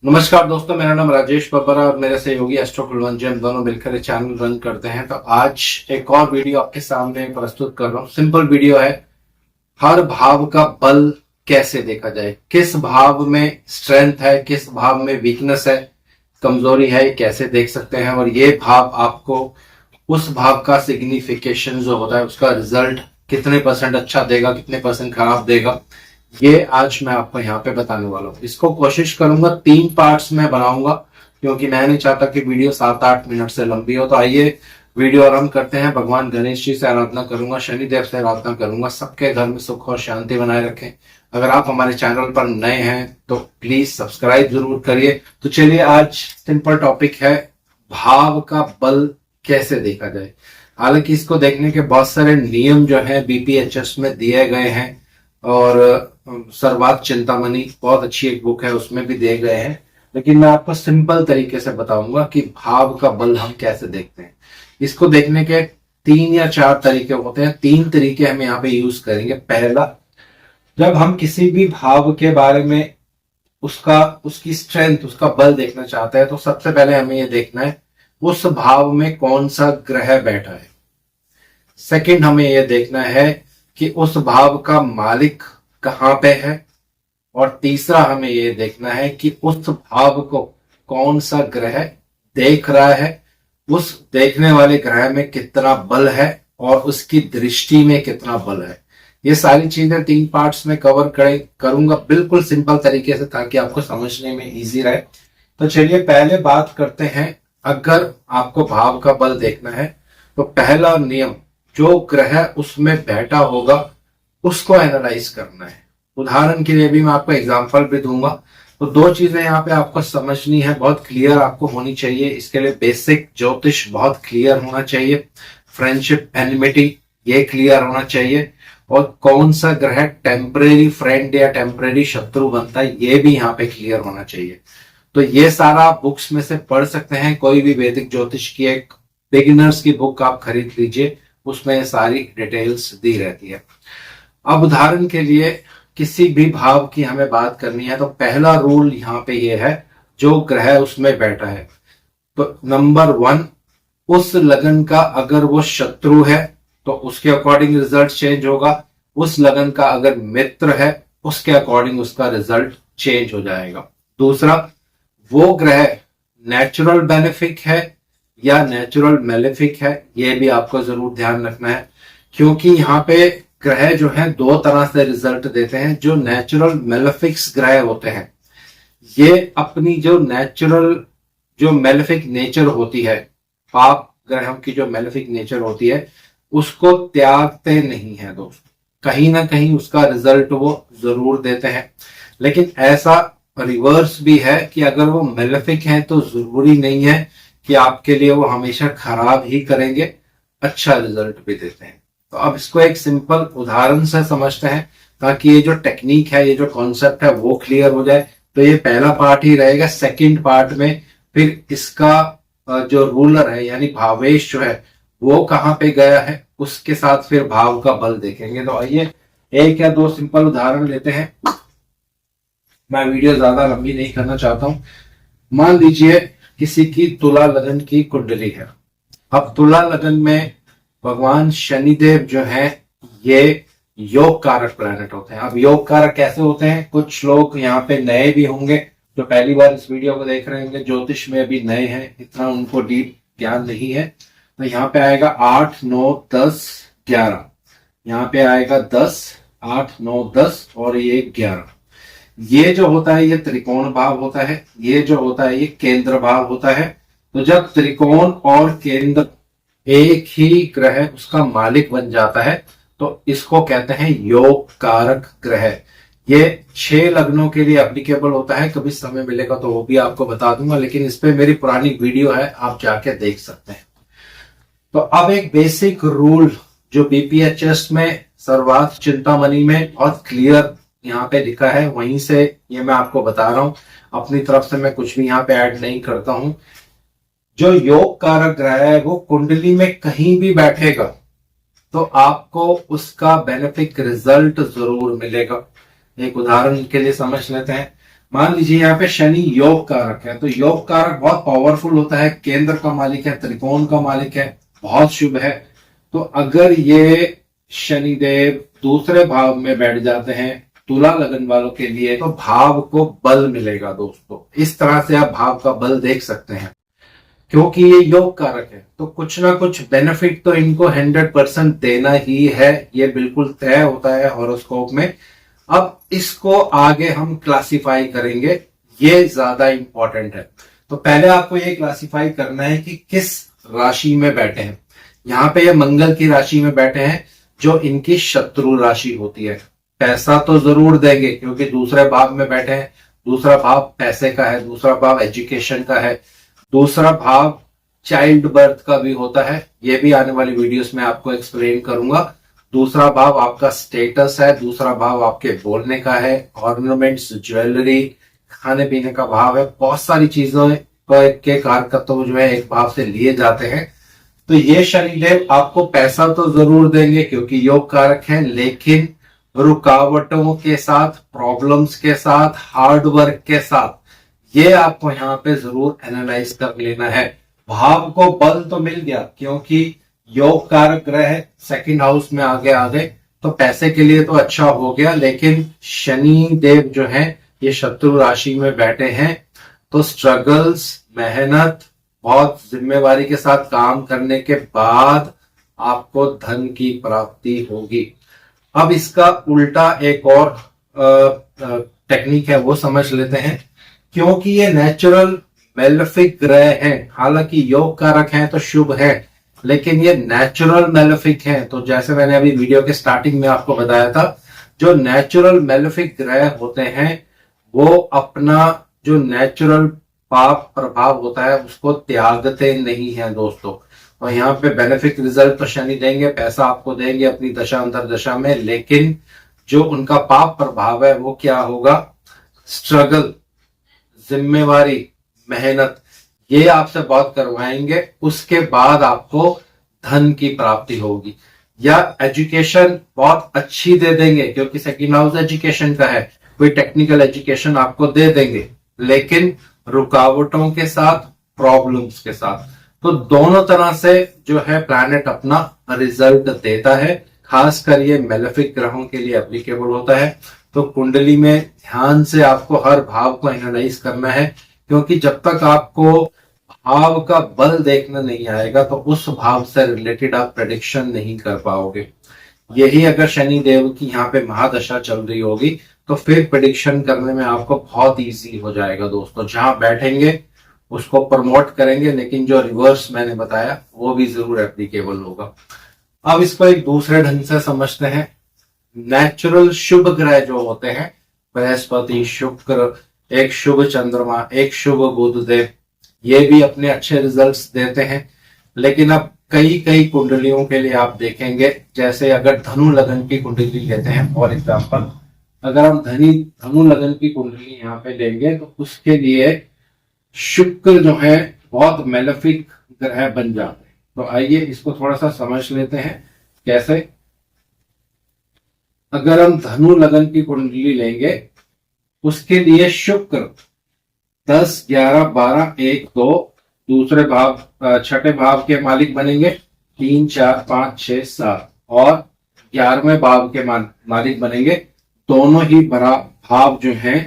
नमस्कार दोस्तों, मेरा नाम राजेश बब्बरा और मेरे सहयोगी एस्ट्रो कुलवंत जी, हम दोनों मिलकर ये चैनल रन करते हैं। तो आज एक और वीडियो आपके सामने प्रस्तुत कर रहा हूँ। सिंपल वीडियो है, हर भाव का बल कैसे देखा जाए, किस भाव में स्ट्रेंथ है, किस भाव में वीकनेस है, कमजोरी है, कैसे देख सकते हैं। और ये भाव आपको उस भाव का सिग्निफिकेशन जो होता है, उसका रिजल्ट कितने परसेंट अच्छा देगा, कितने परसेंट खराब देगा, ये आज मैं आपको यहाँ पे बताने वाला हूँ। इसको कोशिश करूंगा 3 पार्ट्स में बनाऊंगा, क्योंकि मैं नहीं चाहता कि वीडियो 7-8 मिनट से लंबी हो। तो आइए वीडियो आरंभ करते हैं। भगवान गणेश जी से आराधना करूंगा, शनिदेव से आराधना करूंगा, सबके घर में सुख और शांति बनाए रखें। अगर आप हमारे चैनल पर नए हैं तो प्लीज सब्सक्राइब जरूर करिए। तो चलिए, आज सिंपल टॉपिक है, भाव का बल कैसे देखा जाए। हालांकि इसको देखने के बहुत सारे नियम जो है बीपीएचएस में दिए गए हैं, और सर्वात चिंतामणि बहुत अच्छी एक बुक है, उसमें भी दिए गए हैं। लेकिन मैं आपको सिंपल तरीके से बताऊंगा कि भाव का बल हम कैसे देखते हैं। इसको देखने के 3 या 4 तरीके होते हैं। 3 तरीके हम यहाँ पे यूज करेंगे। पहला, जब हम किसी भी भाव के बारे में उसकी स्ट्रेंथ, उसका बल देखना चाहते हैं, तो सबसे पहले हमें ये देखना है उस भाव में कौन सा ग्रह बैठा है। सेकंड, हमें यह देखना है कि उस भाव का मालिक कहां पे है। और तीसरा, हमें यह देखना है कि उस भाव को कौन सा ग्रह देख रहा है, उस देखने वाले ग्रह में कितना बल है और उसकी दृष्टि में कितना बल है। ये सारी चीजें 3 पार्ट्स में कवर करूंगा, बिल्कुल सिंपल तरीके से, ताकि आपको समझने में इजी रहे। तो चलिए पहले बात करते हैं। अगर आपको भाव का बल देखना है तो पहला नियम, जो ग्रह उसमें बैठा होगा उसको एनालाइज करना है। उदाहरण के लिए भी मैं आपको एग्जांपल भी दूंगा। तो 2 चीजें यहाँ पे आपको समझनी है, बहुत क्लियर आपको होनी चाहिए। इसके लिए बेसिक ज्योतिष बहुत क्लियर होना चाहिए, फ्रेंडशिप एनिमिटी ये क्लियर होना चाहिए, और कौन सा ग्रह टेम्परेरी फ्रेंड या टेम्परेरी शत्रु बनता है ये भी यहाँ पे क्लियर होना चाहिए। तो ये सारा बुक्स में से पढ़ सकते हैं। कोई भी वैदिक ज्योतिष की एक बिगिनर्स की बुक आप खरीद लीजिए, उसमें सारी डिटेल्स दी रहती है। अब उदाहरण के लिए किसी भी भाव की हमें बात करनी है, तो पहला रूल यहाँ पे ये है, जो ग्रह उसमें बैठा है, तो नंबर 1, उस लगन का अगर वो शत्रु है तो उसके अकॉर्डिंग रिजल्ट चेंज होगा। उस लगन का अगर मित्र है, उसके अकॉर्डिंग उसका रिजल्ट चेंज हो जाएगा। दूसरा, वो ग्रह नेचुरल बेनिफिक है या नेचुरल मेलेफिक है, ये भी आपको जरूर ध्यान रखना है। क्योंकि यहाँ पे ग्रह जो है 2 तरह से रिजल्ट देते हैं। जो नेचुरल मेलेफिक्स ग्रह होते हैं, ये अपनी जो नेचुरल, जो मेलेफिक नेचर होती है, पाप ग्रहों की जो मेलेफिक नेचर होती है, उसको त्यागते नहीं है दोस्त। कहीं ना कहीं उसका रिजल्ट वो जरूर देते हैं। लेकिन ऐसा रिवर्स भी है कि अगर वो मेलेफिक हैं तो जरूरी नहीं है कि आपके लिए वो हमेशा खराब ही करेंगे, अच्छा रिजल्ट भी देते हैं। तो अब इसको एक सिंपल उदाहरण से समझते हैं, ताकि ये जो टेक्निक है, ये जो कॉन्सेप्ट है, वो क्लियर हो जाए। तो ये पहला पार्ट ही रहेगा। सेकंड पार्ट में फिर इसका जो रूलर है, यानी भावेश जो है, वो कहाँ पे गया है, उसके साथ फिर भाव का बल देखेंगे। तो आइए 1 या 2 सिंपल उदाहरण लेते हैं। मैं वीडियो ज्यादा लंबी नहीं करना चाहता हूं। मान लीजिए किसी की तुला लगन की कुंडली है। अब तुला लगन में भगवान शनिदेव जो है, ये योग कारक प्लैनेट होते हैं। अब योग कारक कैसे होते हैं, कुछ लोग यहाँ पे नए भी होंगे जो पहली बार इस वीडियो को देख रहे होंगे, ज्योतिष में अभी नए हैं, इतना उनको डीप ज्ञान नहीं है। तो यहाँ पे आएगा 8, 9, 10, 11। यहाँ पे आएगा 10, 8, 9, 10 और ये 11। ये जो होता है ये त्रिकोण भाव होता है, ये जो होता है ये केंद्र भाव होता है। तो जब त्रिकोण और केंद्र एक ही ग्रह उसका मालिक बन जाता है, तो इसको कहते हैं योग कारक ग्रह। ये 6 लग्नों के लिए एप्लीकेबल होता है। कभी समय मिलेगा तो वो भी आपको बता दूंगा, लेकिन इस पे मेरी पुरानी वीडियो है, आप जाके देख सकते हैं। तो अब एक बेसिक रूल जो बीपीएचएस में सर्वार्थ चिंतामणि में बहुत क्लियर यहाँ पे लिखा है, वहीं से ये मैं आपको बता रहा हूं। अपनी तरफ से मैं कुछ भी यहाँ पे ऐड नहीं करता हूं। जो योग कारक ग्रह है वो कुंडली में कहीं भी बैठेगा तो आपको उसका बेनिफिक रिजल्ट जरूर मिलेगा। एक उदाहरण के लिए समझ लेते हैं। मान लीजिए यहाँ पे शनि योग कारक है, तो योग कारक बहुत पावरफुल होता है, केंद्र का मालिक है, त्रिकोण का मालिक है, बहुत शुभ है। तो अगर ये शनिदेव दूसरे भाव में बैठ जाते हैं तुला लगन वालों के लिए, तो भाव को बल मिलेगा दोस्तों। इस तरह से आप भाव का बल देख सकते हैं, क्योंकि ये योग कारक है तो कुछ ना कुछ बेनिफिट तो इनको 100% देना ही है, ये बिल्कुल तय होता है हॉरोस्कोप में। अब इसको आगे हम क्लासिफाई करेंगे, ये ज्यादा इंपॉर्टेंट है। तो पहले आपको ये क्लासिफाई करना है कि किस राशि में बैठे हैं। यहाँ पे ये मंगल की राशि में बैठे हैं, जो इनकी शत्रु राशि होती है। पैसा तो जरूर देंगे क्योंकि दूसरे भाव में बैठे हैं। दूसरा भाव पैसे का है, दूसरा भाव एजुकेशन का है, दूसरा भाव चाइल्ड बर्थ का भी होता है, ये भी आने वाली वीडियोस में आपको एक्सप्लेन करूंगा। दूसरा भाव आपका स्टेटस है, दूसरा भाव आपके बोलने का है, ऑर्नामेंट्स, ज्वेलरी, खाने पीने का भाव है। बहुत सारी चीजों के कारकत्व जो है एक भाव से लिए जाते हैं। तो ये शनिदेव आपको पैसा तो जरूर देंगे क्योंकि योग कारक है, लेकिन रुकावटों के साथ, प्रॉब्लम्स के साथ, हार्ड वर्क के साथ, ये आपको यहाँ पे जरूर एनालाइज कर लेना है। भाव को बल तो मिल गया क्योंकि योग कारक ग्रह सेकंड हाउस में आ गए, तो पैसे के लिए तो अच्छा हो गया। लेकिन शनि देव जो है ये शत्रु राशि में बैठे हैं, तो स्ट्रगल्स, मेहनत, बहुत जिम्मेवारी के साथ काम करने के बाद आपको धन की प्राप्ति होगी। अब इसका उल्टा एक और टेक्निक है, वो समझ लेते हैं। क्योंकि ये नेचुरल मेलेफिक ग्रह हैं, हालांकि योग कारक हैं तो शुभ है, लेकिन ये नेचुरल मेलेफिक हैं। तो जैसे मैंने अभी वीडियो के स्टार्टिंग में आपको बताया था, जो नेचुरल मेलेफिक ग्रह होते हैं वो अपना जो नेचुरल पाप प्रभाव होता है उसको त्यागते नहीं है दोस्तों। और यहाँ पे बेनिफिक रिजल्ट तो शनि देंगे, पैसा आपको देंगे अपनी दशा अंतर दशा में, लेकिन जो उनका पाप प्रभाव है वो क्या होगा? स्ट्रगल, जिम्मेवारी, मेहनत, ये आपसे बहुत करवाएंगे, उसके बाद आपको धन की प्राप्ति होगी। या एजुकेशन बहुत अच्छी दे देंगे क्योंकि सेकंड हाउस एजुकेशन का है, कोई टेक्निकल एजुकेशन आपको दे देंगे, लेकिन रुकावटों के साथ, प्रॉब्लम्स के साथ। तो दोनों तरह से जो है प्लैनेट अपना रिजल्ट देता है। खासकर ये मेलेफिक ग्रहों के लिए एप्लीकेबल होता है। तो कुंडली में ध्यान से आपको हर भाव को एनालाइज करना है, क्योंकि जब तक आपको भाव का बल देखना नहीं आएगा तो उस भाव से रिलेटेड आप प्रेडिक्शन नहीं कर पाओगे। यही अगर शनि देव की यहाँ पे महादशा चल रही होगी तो फिर प्रेडिक्शन करने में आपको बहुत इजी हो जाएगा दोस्तों। जहां बैठेंगे उसको प्रमोट करेंगे, लेकिन जो रिवर्स मैंने बताया वो भी जरूर एप्लीकेबल होगा। अब इसको एक दूसरे ढंग से समझते हैं। नेचुरल शुभ ग्रह जो होते हैं, बृहस्पति, शुक्र, एक शुभ चंद्रमा, एक शुभ बुधदेव, ये भी अपने अच्छे रिजल्ट्स देते हैं। लेकिन अब कई कई कुंडलियों के लिए आप देखेंगे, जैसे अगर धनु लगन की कुंडली लेते हैं फॉर एग्जाम्पल, अगर हम धनु लगन की कुंडली यहाँ पे लेंगे तो उसके लिए शुक्र जो है बहुत मेलेफिक ग्रह बन जाते हैं। तो आइए इसको थोड़ा सा समझ लेते हैं कैसे। अगर हम धनु लगन की कुंडली लेंगे, उसके लिए शुक्र 10, 11, 12, 1, 2 दूसरे भाव, छठे भाव के मालिक बनेंगे, 3, 4, 5, 6, 7 और 11वें भाव के मालिक बनेंगे। दोनों ही बड़ा भाव जो हैं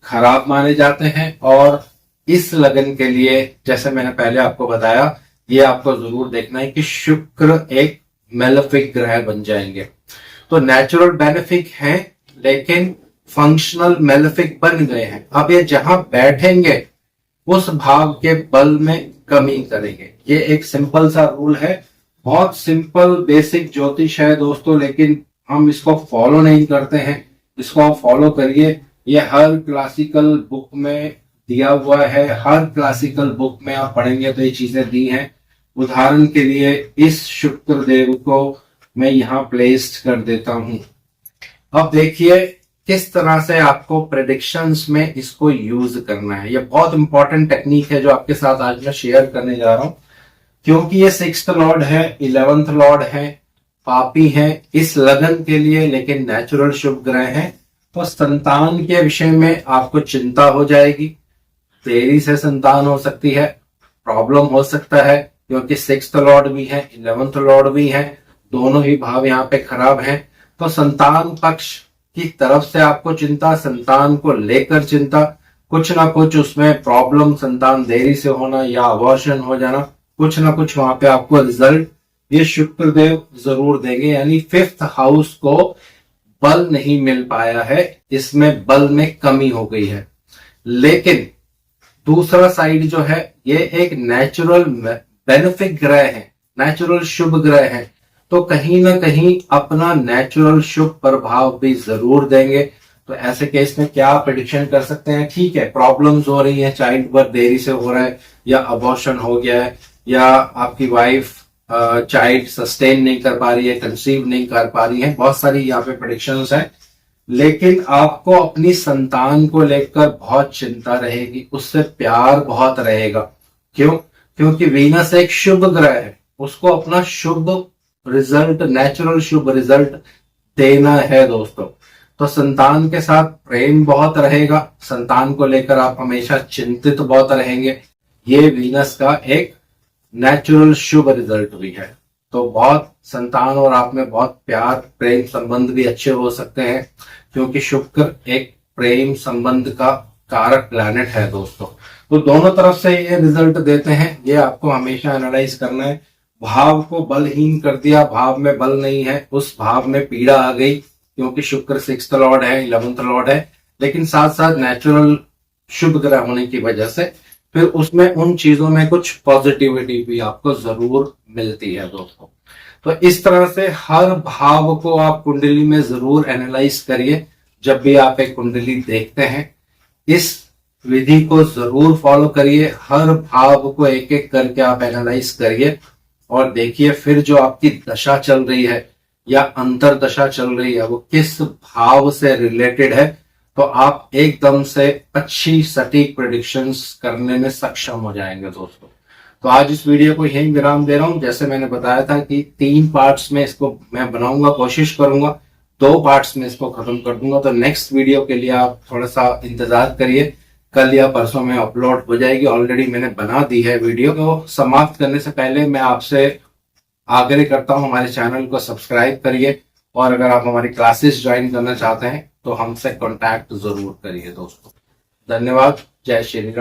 खराब माने जाते हैं। और इस लगन के लिए जैसे मैंने पहले आपको बताया, ये आपको जरूर देखना है कि शुक्र एक मेलेफिक ग्रह बन जाएंगे। तो नेचुरल बेनिफिक है लेकिन फंक्शनल मेलेफिक बन गए हैं। अब ये जहां बैठेंगे उस भाव के बल में कमी करेंगे। ये एक सिंपल सा रूल है, बहुत सिंपल बेसिक ज्योतिष है दोस्तों, लेकिन हम इसको फॉलो नहीं करते हैं। इसको आप फॉलो करिए, ये हर क्लासिकल बुक में दिया हुआ है, हर क्लासिकल बुक में आप पढ़ेंगे तो ये चीजें दी हैं। उदाहरण के लिए इस शुक्र देव को मैं यहाँ प्लेस्ड कर देता हूं। अब देखिए किस तरह से आपको प्रेडिक्शंस में इसको यूज करना है। ये बहुत इंपॉर्टेंट टेक्निक है जो आपके साथ आज मैं शेयर करने जा रहा हूं, क्योंकि ये 6th लॉर्ड है, 11th लॉर्ड है, पापी है इस लगन के लिए, लेकिन नेचुरल शुभ ग्रह है। तो संतान के विषय में आपको चिंता हो जाएगी, देरी से संतान हो सकती है, प्रॉब्लम हो सकता है, क्योंकि 6th लॉर्ड भी है, 11th लॉर्ड भी है, दोनों ही भाव यहाँ पे खराब हैं। तो संतान पक्ष की तरफ से आपको चिंता, संतान को लेकर चिंता, कुछ ना कुछ उसमें प्रॉब्लम, संतान देरी से होना या अबॉर्शन हो जाना, कुछ ना कुछ वहां पे आपको रिजल्ट ये शुक्रदेव जरूर देंगे। यानी 5th हाउस को बल नहीं मिल पाया है, इसमें बल में कमी हो गई है। लेकिन दूसरा साइड जो है, ये एक नेचुरल बेनिफिक ग्रह है, नेचुरल शुभ ग्रह है, तो कहीं ना कहीं अपना नेचुरल शुभ प्रभाव भी जरूर देंगे। तो ऐसे केस में क्या प्रेडिक्शन कर सकते हैं, ठीक है प्रॉब्लम्स हो रही है, चाइल्ड बर्थ देरी से हो रहा है, या अबॉर्शन हो गया है, या आपकी वाइफ चाइल्ड सस्टेन नहीं कर पा रही है, कंसीव नहीं कर पा रही है, बहुत सारी यहाँ पे प्रेडिक्शंस है। लेकिन आपको अपनी संतान को लेकर बहुत चिंता रहेगी, उससे प्यार बहुत रहेगा। क्यों? क्योंकि वीनस एक शुभ ग्रह है, उसको अपना शुभ रिजल्ट, नेचुरल शुभ रिजल्ट देना है दोस्तों। तो संतान के साथ प्रेम बहुत रहेगा, संतान को लेकर आप हमेशा चिंतित बहुत रहेंगे, ये वीनस का एक नेचुरल शुभ रिजल्ट भी है। तो बहुत संतान और आप में बहुत प्यार, प्रेम संबंध भी अच्छे हो सकते हैं, क्योंकि शुक्र एक प्रेम संबंध का कारक प्लैनेट है दोस्तों। तो दोनों तरफ से ये रिजल्ट देते हैं, ये आपको हमेशा एनालाइज करना है। भाव को बलहीन कर दिया, भाव में बल नहीं है, उस भाव में पीड़ा आ गई, क्योंकि शुक्र 6th लॉर्ड है, 11th लॉर्ड है, लेकिन साथ साथ नेचुरल शुभ ग्रह होने की वजह से फिर उसमें उन चीजों में कुछ पॉजिटिविटी भी आपको जरूर मिलती है दोस्तों। तो इस तरह से हर भाव को आप कुंडली में जरूर एनालाइज करिए। जब भी आप एक कुंडली देखते हैं, इस विधि को जरूर फॉलो करिए, हर भाव को एक एक करके आप एनालाइज करिए और देखिए फिर जो आपकी दशा चल रही है या अंतर दशा चल रही है, वो किस भाव से रिलेटेड है, तो आप एकदम से अच्छी सटीक प्रेडिक्शंस करने में सक्षम हो जाएंगे दोस्तों। तो आज इस वीडियो को यहीं विराम दे रहा हूं। जैसे मैंने बताया था कि 3 पार्ट्स में इसको मैं बनाऊंगा, कोशिश करूंगा 2 पार्ट्स में इसको खत्म कर दूंगा। तो नेक्स्ट वीडियो के लिए आप थोड़ा सा इंतजार करिए, कल या परसों में अपलोड हो जाएगी। ऑलरेडी मैंने बना दी है वीडियो। तो समाप्त करने से पहले मैं आपसे आग्रह करता हूं, हमारे चैनल को सब्सक्राइब करिए, और अगर आप हमारी क्लासेस ज्वाइन करना चाहते हैं तो हमसे कांटेक्ट जरूर करिए दोस्तों। धन्यवाद। जय श्री राम।